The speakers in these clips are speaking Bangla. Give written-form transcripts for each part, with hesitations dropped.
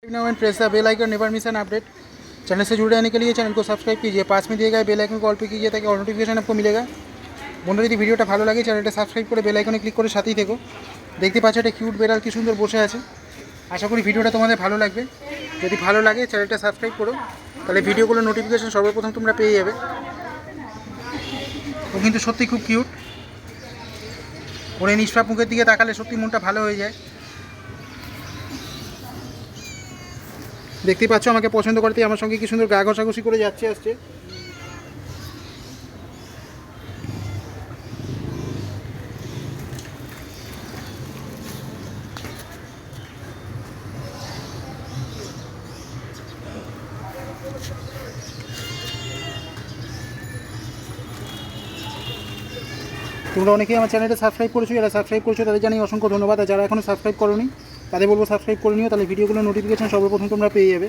Now and press the bell icon never miss an update. Channel से जुड़े रहने के लिए चैनल को सब्सक्राइब कीजिए, पास में दिए गए बेल आइकन को ऑल पे कीजिए ताकि और नोटिफिकेशन आपको मिलेगा। বন্ধুরা যদি ভিডিওটা ভালো লাগে চ্যানেলটা সাবস্ক্রাইব করে বেল আইকনে ক্লিক করে সাথেই থেকো। দেখতে পাচ্ছ একটা কিউট বেড়াল কি সুন্দর বসে আছে। আশা করি ভিডিওটা তোমাদের ভালো লাগবে। যদি ভালো লাগে চ্যানেলটা সাবস্ক্রাইব করো, তাহলে ভিডিওগুলোর নোটিফিকেশন সর্বপ্রথম তোমরা পেয়ে যাবে। ও কিন্তু সত্যি খুব কিউট। ওর এই নিষ্পাপ মুখের দিকে তাকালে সত্যি মনটা ভালো হয়ে যায়। দেখতে পাচ্ছ আমাকে পছন্দ করতে আমার সঙ্গে কি সুন্দর গা ঘষাঘষি করে যাচ্ছে আসছে। তোমরা অনেকেই আমার চ্যানেলটা সাবস্ক্রাইব করেছো, যারা সাবস্ক্রাইব করেছো তাদের জানাই অসংখ্য ধন্যবাদ। আর যারা এখনও সাবস্ক্রাইব করোনি তাদের বলবো সাবস্ক্রাইব করে নিও, তাহলে ভিডিওগুলোর নোটিফিকেশন সর্বপ্রথম তোমরা পেয়ে যাবে।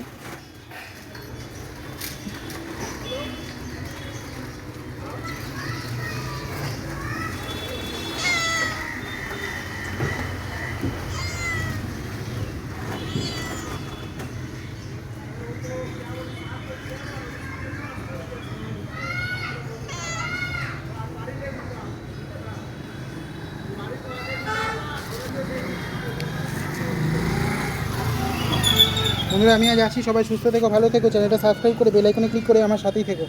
বন্ধুরা আমি আজ আসি, সবাই সুস্থ থেকো, ভালো থেকো, চ্যানেলটা সাবস্ক্রাইব করে বেল আইকনে ক্লিক করে আমার সাথেই থেকো।